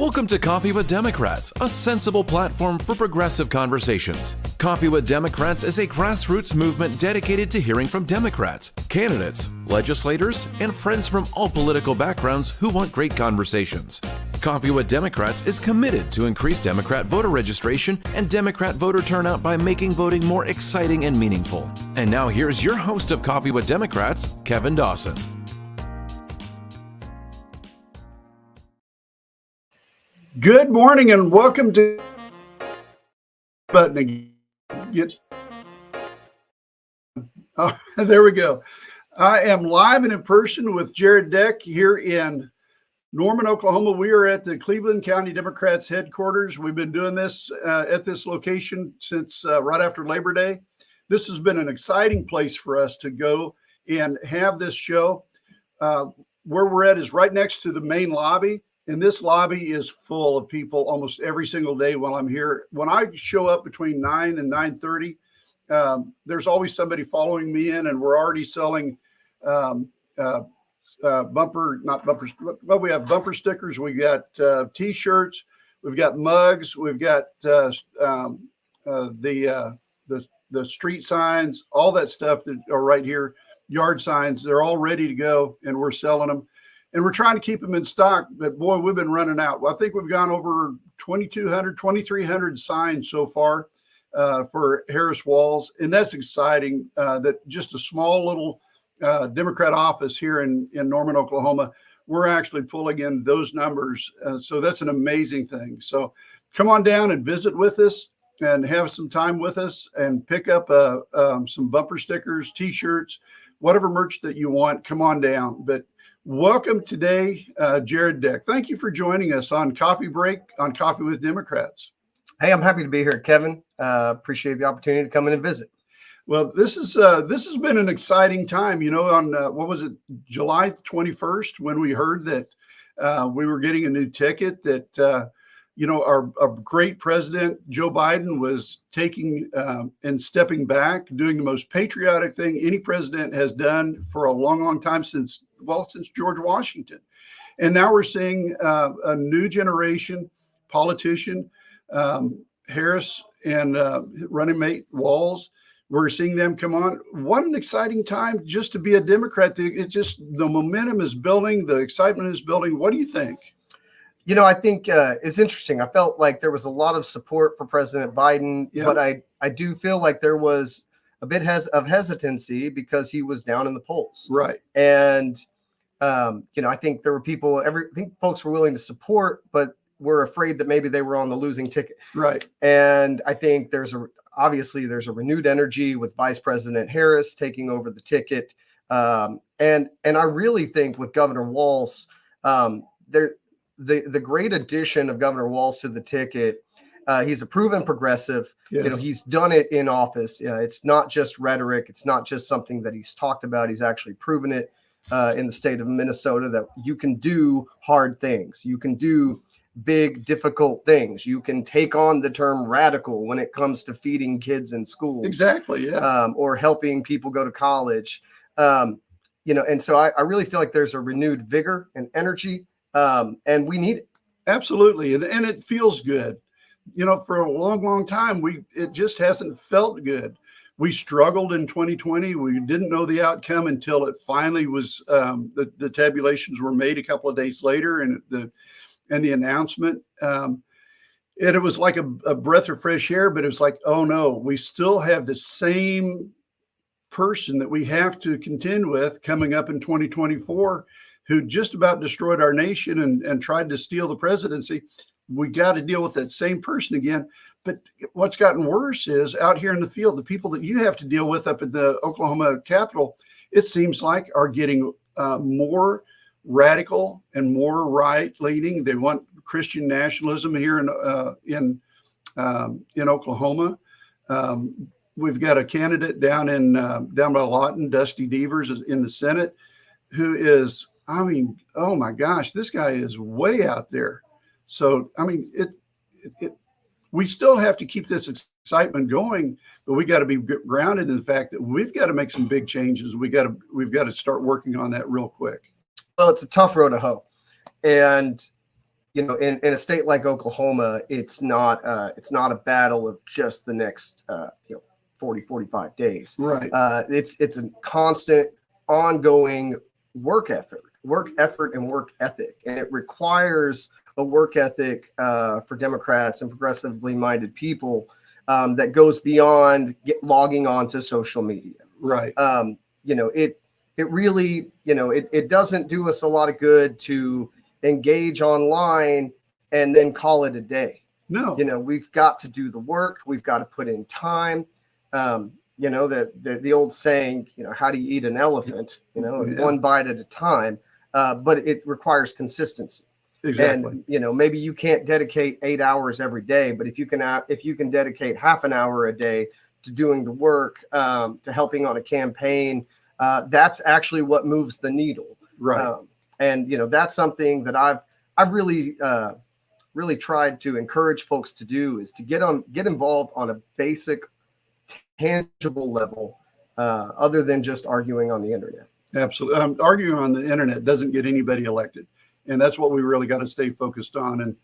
Welcome to Coffee with Democrats, a sensible platform for progressive conversations. Coffee with Democrats is a grassroots movement dedicated to hearing from Democrats, candidates, legislators, and friends from all political backgrounds who want great conversations. Coffee with Democrats is committed to increase Democrat voter registration and Democrat voter turnout by making voting more exciting and meaningful. And now here's your host of Coffee with Democrats, Kevin Dawson. Good morning and welcome to button. There we go. I am live and in person with Jared Deck here in Norman, Oklahoma. We are at the Cleveland County Democrats headquarters. We've been doing this at this location since right after Labor Day. This has been an exciting place for us to go and have this show. Where we're at is right next to the main lobby. And this lobby is full of people almost every single day while I'm here. When I show up between 9 and 9:30, there's always somebody following me in, and we're already selling not bumpers, but we have bumper stickers. We got T-shirts, we've got mugs, we've got the street signs, all that stuff that are right here, yard signs. They're all ready to go, and we're selling them. And we're trying to keep them in stock, but boy, we've been running out. Well, I think we've gone over 2,200, 2,300 signs so far for Harris Walls. And that's exciting that just a small little Democrat office here in Norman, Oklahoma, we're actually pulling in those numbers. So that's an amazing thing. So come on down and visit with us and have some time with us and pick up some bumper stickers, T-shirts, whatever merch that you want, come on down. But welcome today, Jared Deck. Thank you for joining us on Coffee Break on Coffee with Democrats. Hey, I'm happy to be here, Kevin. Appreciate the opportunity to come in and visit. Well, this has been an exciting time. You know, on what was it, July 21st, when we heard that we were getting a new ticket, that our great president Joe Biden was taking and stepping back, doing the most patriotic thing any president has done for a long, long time since George Washington. And now we're seeing a new generation politician, Harris and running mate Walls. We're seeing them come on. What an exciting time just to be a Democrat. It's just the momentum is building, the excitement is building. What do you think? You know, I think it's interesting. I felt like there was a lot of support for President Biden, but I do feel like there was a bit of hesitancy because he was down in the polls. Right. And, I think there were I think folks were willing to support, but were afraid that maybe they were on the losing ticket. Right. And I think obviously there's a renewed energy with Vice President Harris taking over the ticket. And I really think with Governor Walz, the great addition of Governor Walz to the ticket, he's a proven progressive. Yes. He's done it in office. It's not just rhetoric. It's not just something that he's talked about. He's actually proven it in the state of Minnesota that you can do hard things. You can do big, difficult things. You can take on the term radical when it comes to feeding kids in schools. Exactly. Yeah. Or helping people go to college. And so I really feel like there's a renewed vigor and energy. And we need it. Absolutely. And it feels good. For a long, long time, it just hasn't felt good. We struggled in 2020. We didn't know the outcome until it finally was, the tabulations were made a couple of days later and the announcement. And it was like a breath of fresh air, but it was like, oh no, we still have the same person that we have to contend with coming up in 2024. Who just about destroyed our nation and tried to steal the presidency. We got to deal with that same person again. But what's gotten worse is out here in the field, the people that you have to deal with up at the Oklahoma Capitol, it seems like are getting more radical and more right-leaning. They want Christian nationalism here in Oklahoma. We've got a candidate down by Lawton, Dusty Devers, in the Senate, who is, oh my gosh, this guy is way out there. So, we still have to keep this excitement going, but we got to be grounded in the fact that we've got to make some big changes. We've got to start working on that real quick. Well, it's a tough road to hoe. And in a state like Oklahoma, it's not a battle of just the next 40, 45 days. Right. It's a constant, ongoing work effort and work ethic. And it requires a work ethic for Democrats and progressively minded people that goes beyond logging on to social media. Right. It really, it doesn't do us a lot of good to engage online and then call it a day. No. We've got to do the work. We've got to put in time. The old saying, how do you eat an elephant? One bite at a time. But it requires consistency. Exactly. And maybe you can't dedicate 8 hours every day, but if you can dedicate half an hour a day to doing the work, to helping on a campaign, that's actually what moves the needle. Right. That's something that I've really tried to encourage folks to do, is to get involved on a basic, tangible level, other than just arguing on the internet. Absolutely. Arguing on the internet doesn't get anybody elected. And that's what we really got to stay focused on. And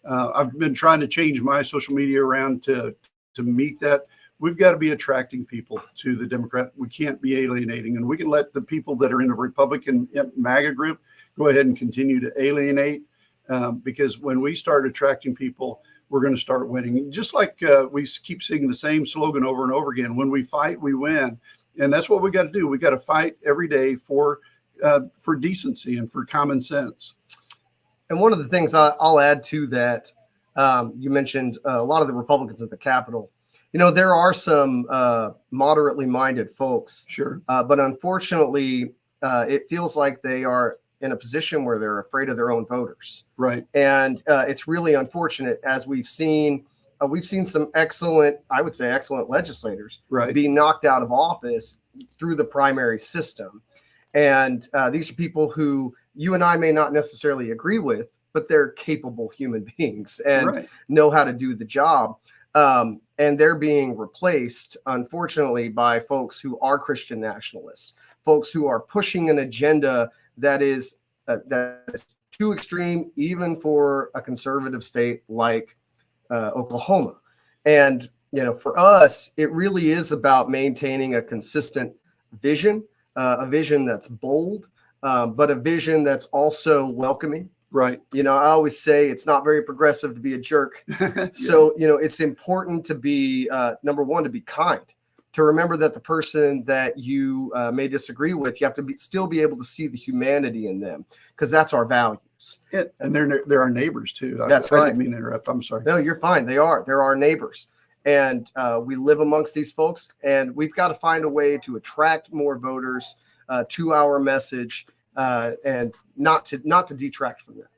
I've been trying to change my social media around to meet that. We've got to be attracting people to the Democrat. We can't be alienating, and we can let the people that are in the Republican MAGA group go ahead and continue to alienate, because when we start attracting people, we're going to start winning. Just like we keep seeing the same slogan over and over again: when we fight, we win. And that's what we got to do. We got to fight every day for decency and for common sense. And one of the things I'll add to that, you mentioned a lot of the Republicans at the Capitol. There are some moderately minded folks. Sure. But unfortunately, it feels like they are in a position where they're afraid of their own voters. Right. And it's really unfortunate, as we've seen some excellent legislators Right. be knocked out of office through the primary system. And these are people who you and I may not necessarily agree with, but they're capable human beings and know how to do the job. And they're being replaced, unfortunately, by folks who are Christian nationalists, folks who are pushing an agenda that is too extreme, even for a conservative state like Oklahoma. And, for us, it really is about maintaining a consistent vision, a vision that's bold, but a vision that's also welcoming. Right. I always say it's not very progressive to be a jerk. So, it's important to be, number one, to be kind, to remember that the person that you may disagree with, you have to still be able to see the humanity in them, because that's our values. And they're our neighbors too. That's right. I didn't mean to interrupt. I'm sorry. No, you're fine. They're our neighbors. And we live amongst these folks, and we've got to find a way to attract more voters to our message, and not to detract from that.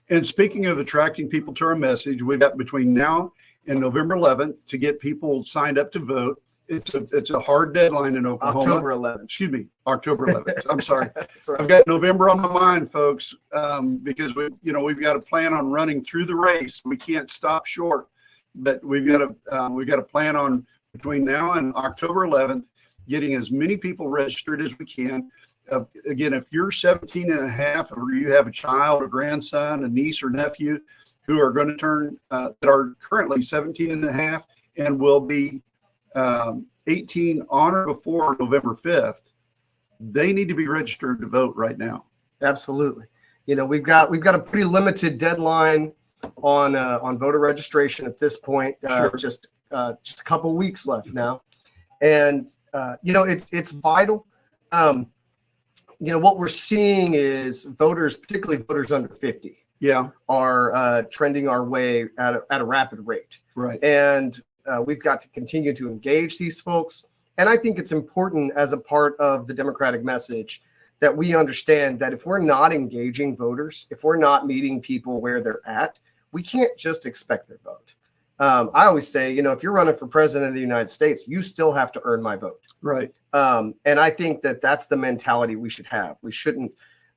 And speaking of attracting people to our message, we've got between now and November 11th to get people signed up to vote. It's a hard deadline in Oklahoma. October 11th. Excuse me, October 11th. I'm sorry. Right. I've got November on my mind, folks, because we've got to plan on running through the race. We can't stop short, but we've got to plan on between now and October 11th getting as many people registered as we can. Again, if you're 17 and a half, or you have a child, a grandson, a niece or nephew who are going to turn, that are currently 17 and a half and will be 18 on or before November 5th, they need to be registered to vote right now. Absolutely. We've got a pretty limited deadline on voter registration at this point. Sure. Just a couple weeks left now. And, it's vital. What we're seeing is voters, particularly voters under 50, are trending our way at a rapid rate. Right. And we've got to continue to engage these folks. And I think it's important, as a part of the Democratic message, that we understand that if we're not engaging voters, if we're not meeting people where they're at, we can't just expect their vote. I always say, if you're running for president of the United States, you still have to earn my vote. Right. And I think that that's the mentality we should have. We shouldn't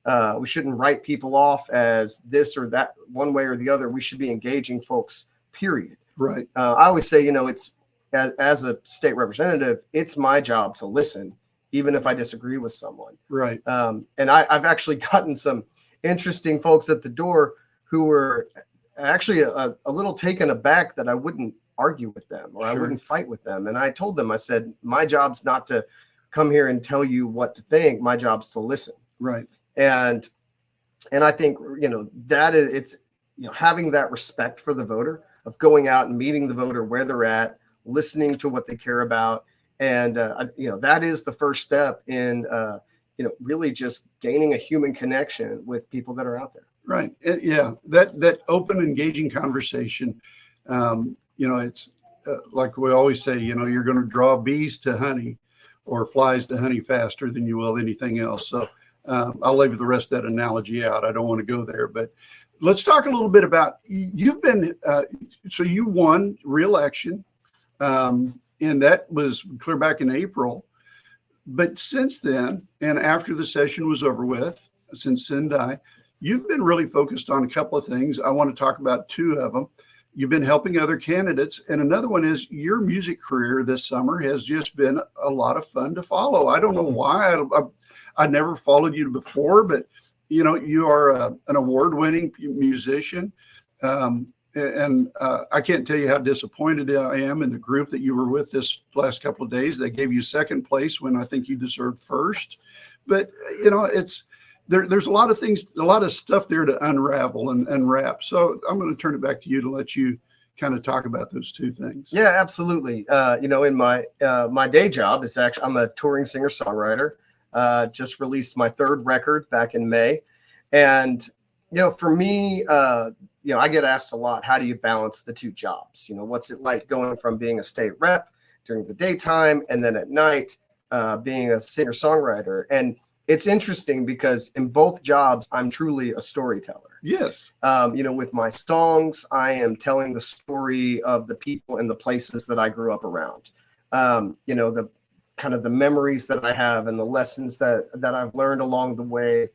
write people off as this or that, one way or the other. We should be engaging folks, period. Right. I always say, it's as a state representative, it's my job to listen, even if I disagree with someone. Right. And I've actually gotten some interesting folks at the door who were actually a little taken aback that I wouldn't argue with them or I wouldn't fight with them. And I told them, I said, my job's not to come here and tell you what to think. My job's to listen. Right. And I think, that is, it's, having that respect for the voter, of going out and meeting the voter where they're at, listening to what they care about. And, that is the first step in, really just gaining a human connection with people that are out there. Right. Yeah. That open, engaging conversation. It's like we always say, you're going to draw bees to honey or flies to honey faster than you will anything else. So I'll leave the rest of that analogy out. I don't want to go there, but let's talk a little bit about, you've been, so you won re-election, and that was clear back in April. But since then, and after the session was over with, since Sendai, you've been really focused on a couple of things. I want to talk about two of them. You've been helping other candidates. And another one is your music career this summer has just been a lot of fun to follow. I don't know why. I never followed you before, but you are an award-winning musician. And I can't tell you how disappointed I am in the group that you were with this last couple of days. They gave you second place when I think you deserved first. But, there's a lot of things, a lot of stuff there to unravel and unwrap. So I'm going to turn it back to you to let you kind of talk about those two things. Yeah, absolutely. In my day job is actually, I'm a touring singer-songwriter. Just released my third record back in May. And, for me, I get asked a lot, how do you balance the two jobs? What's it like going from being a state rep during the daytime and then at night being a singer-songwriter? And it's interesting because in both jobs, I'm truly a storyteller. Yes. With my songs, I am telling the story of the people and the places that I grew up around. The kind of the memories that I have and the lessons that I've learned along the way.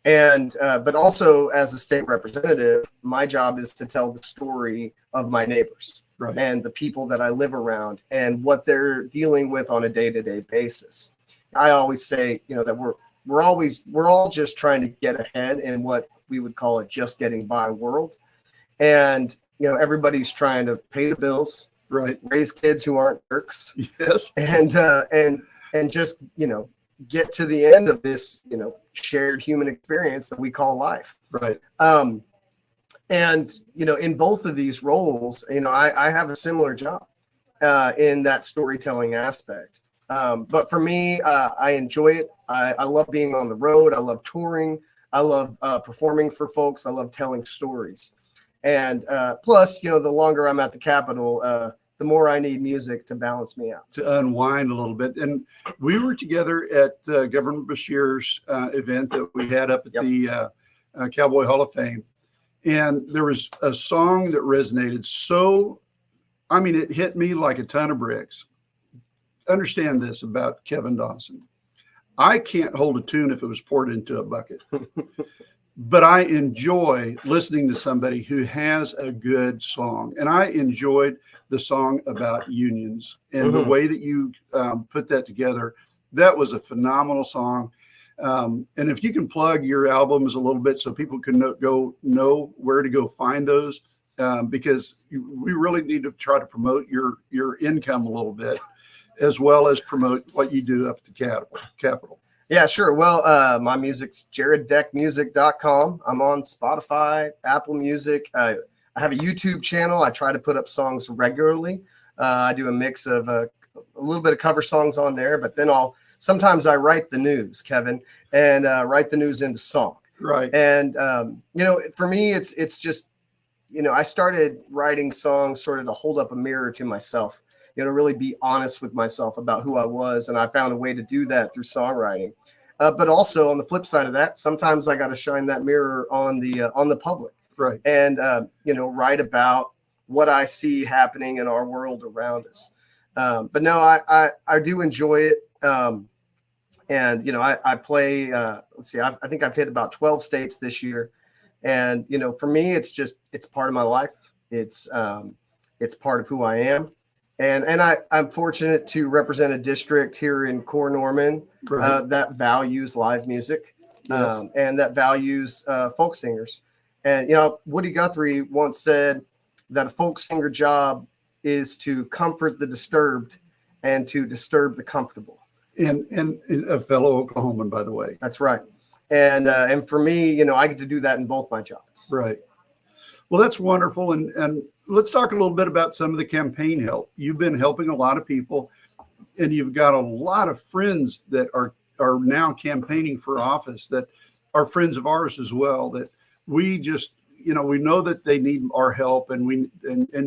And but also as a state representative, my job is to tell the story of my neighbors and the people that I live around and what they're dealing with on a day-to-day basis. I always say, that we're all just trying to get ahead in what we would call a just getting by world. And, everybody's trying to pay the bills, raise kids who aren't jerks. Yes. And just, get to the end of this, shared human experience that we call life. Right. In both of these roles, I have a similar job in that storytelling aspect. But for me, I enjoy it. I love being on the road. I love touring. I love performing for folks. I love telling stories. And plus, the longer I'm at the Capitol, the more I need music to balance me out. To unwind a little bit. And we were together at Governor Beshear's event that we had up at the Cowboy Hall of Fame. And there was a song that resonated it hit me like a ton of bricks. Understand this about Kevin Dawson. I can't hold a tune if it was poured into a bucket. But I enjoy listening to somebody who has a good song. And I enjoyed the song about unions and the way that you put that together. That was a phenomenal song. And if you can plug your albums a little bit so people can know where to go find those, because we really need to try to promote your income a little bit, as well as promote what you do up at the Capitol. Yeah, sure. Well, my music's jareddeckmusic.com. I'm on Spotify, Apple Music. I have a YouTube channel. I try to put up songs regularly. I do a mix of a little bit of cover songs on there, but then sometimes I write the news, Kevin, and write the news into song. Right. And, for me, it's just, I started writing songs sort of to hold up a mirror to myself. Really be honest with myself about who I was. And I found a way to do that through songwriting. But also on the flip side of that, sometimes I got to shine that mirror on the public. Right. And, write about what I see happening in our world around us. But no, I do enjoy it. I play, let's see, I think I've hit about 12 states this year. And, for me, it's part of my life. It's part of who I am. And I'm fortunate to represent a district here in Core Norman that values live music and that values folk singers. And, Woody Guthrie once said that a folk singer job is to comfort the disturbed and to disturb the comfortable. And a fellow Oklahoman, by the way. That's right. And for me, I get to do that in both my jobs. Right. Well, that's wonderful. And let's talk a little bit about some of the campaign help. You've been helping a lot of people, and you've got a lot of friends that are now campaigning for office that are friends of ours as well, that we just, we know that they need our help, and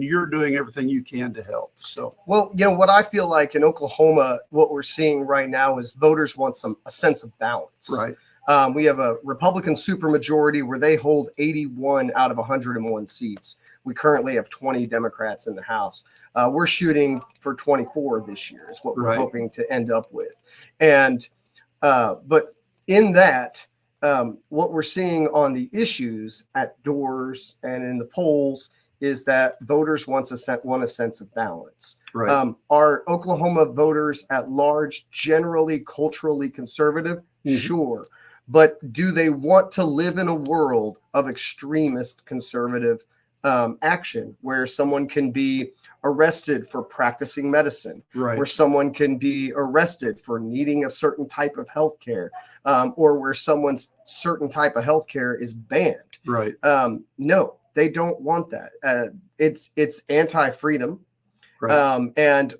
you're doing everything you can to help. So, well, what I feel like in Oklahoma, what we're seeing right now is voters want a sense of balance. Right. We have a Republican supermajority where they hold 81 out of 101 seats. We currently have 20 Democrats in the House. We're shooting for 24 this year is what we're hoping to end up with. And but in that, what we're seeing on the issues at doors and in the polls is that voters want a sense of balance. Right. Are Oklahoma voters at large generally culturally conservative? Mm-hmm. Sure. But do they want to live in a world of extremist conservative action where someone can be arrested for practicing medicine, where someone can be arrested for needing a certain type of health care, or where someone's certain type of health care is banned? Right. No, they don't want that. It's anti-freedom. Right. And,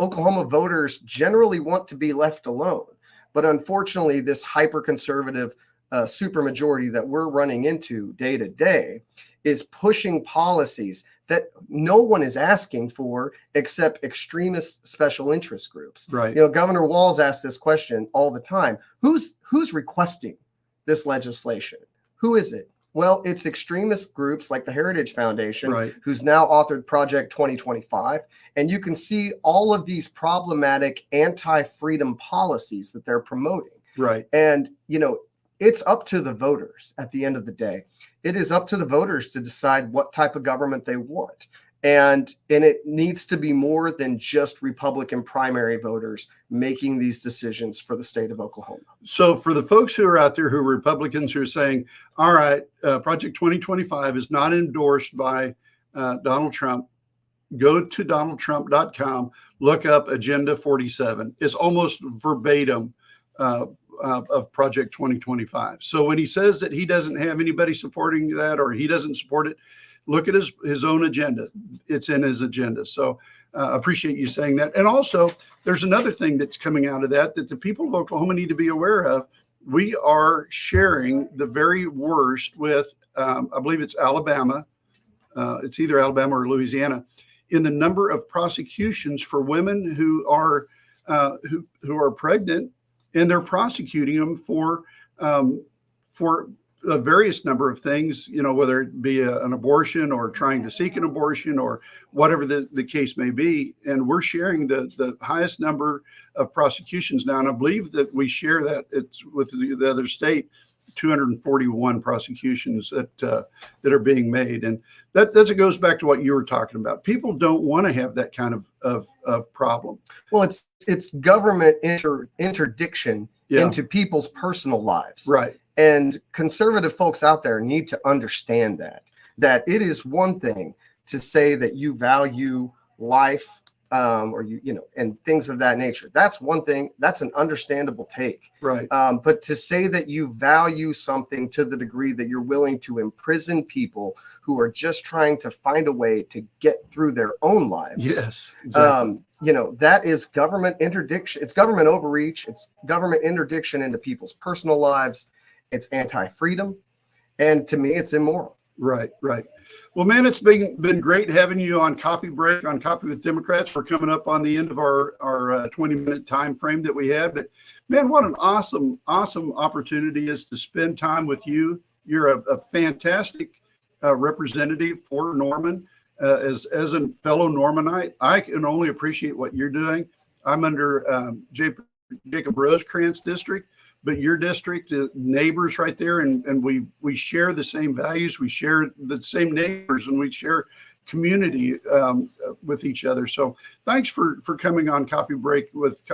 Oklahoma voters generally want to be left alone. But unfortunately, this hyper-conservative supermajority that we're running into day to day is pushing policies that no one is asking for except extremist special interest groups. Right. Governor Walz asked this question all the time. Who's requesting this legislation? Who is it? Well, it's extremist groups like the Heritage Foundation, who's now authored Project 2025. And you can see all of these problematic anti-freedom policies that they're promoting. Right. And, it's up to the voters at the end of the day. It is up to the voters to decide what type of government they want. And it needs to be more than just Republican primary voters making these decisions for the state of Oklahoma. So for the folks who are out there who are Republicans who are saying, all right, Project 2025 is not endorsed by Donald Trump, go to donaldtrump.com, look up Agenda 47. It's almost verbatim of Project 2025. So when he says that he doesn't have anybody supporting that or he doesn't support it, look at his own agenda. It's in his agenda. So appreciate you saying that. And also, there's another thing that's coming out of that the people of Oklahoma need to be aware of. We are sharing the very worst with, I believe it's Alabama. It's either Alabama or Louisiana, in the number of prosecutions for women who are pregnant, and they're prosecuting them for a various number of things, whether it be an abortion or trying to seek an abortion or whatever the case may be. And we're sharing the highest number of prosecutions now. And I believe that we share that it's with the other state, 241 prosecutions that are being made. And that goes back to what you were talking about. People don't want to have that kind of problem. Well, it's government interdiction into people's personal lives. Right. And conservative folks out there need to understand that it is one thing to say that you value life or and things of that nature. That's one thing. That's an understandable take. Right. But to say that you value something to the degree that you're willing to imprison people who are just trying to find a way to get through their own lives. Yes. Exactly. That is government interdiction. It's government overreach. It's government interdiction into people's personal lives. It's anti-freedom. And to me, it's immoral. Right. Well, man, it's been great having you on Coffee Break, on Coffee with Democrats. We're coming up on the end of our 20-minute time frame that we had. But, man, what an awesome opportunity is to spend time with you. You're a fantastic representative for Norman. As a fellow Normanite, I can only appreciate what you're doing. I'm under Jacob Rosecrans district. But your district, neighbors right there, and we share the same values, we share the same neighbors, and we share community with each other. So thanks for coming on Coffee Break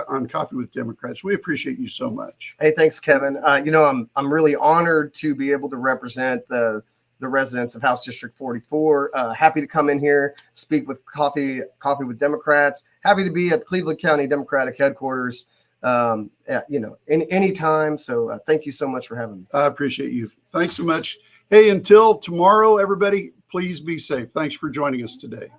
on Coffee with Democrats. We appreciate you so much. Hey, thanks, Kevin. I'm really honored to be able to represent the the residents of House District 44. Happy to come in here, speak with Coffee with Democrats. Happy to be at Cleveland County Democratic headquarters, anytime. So thank you so much for having me. I appreciate you. Thanks so much. Hey, until tomorrow, everybody, please be safe. Thanks for joining us today.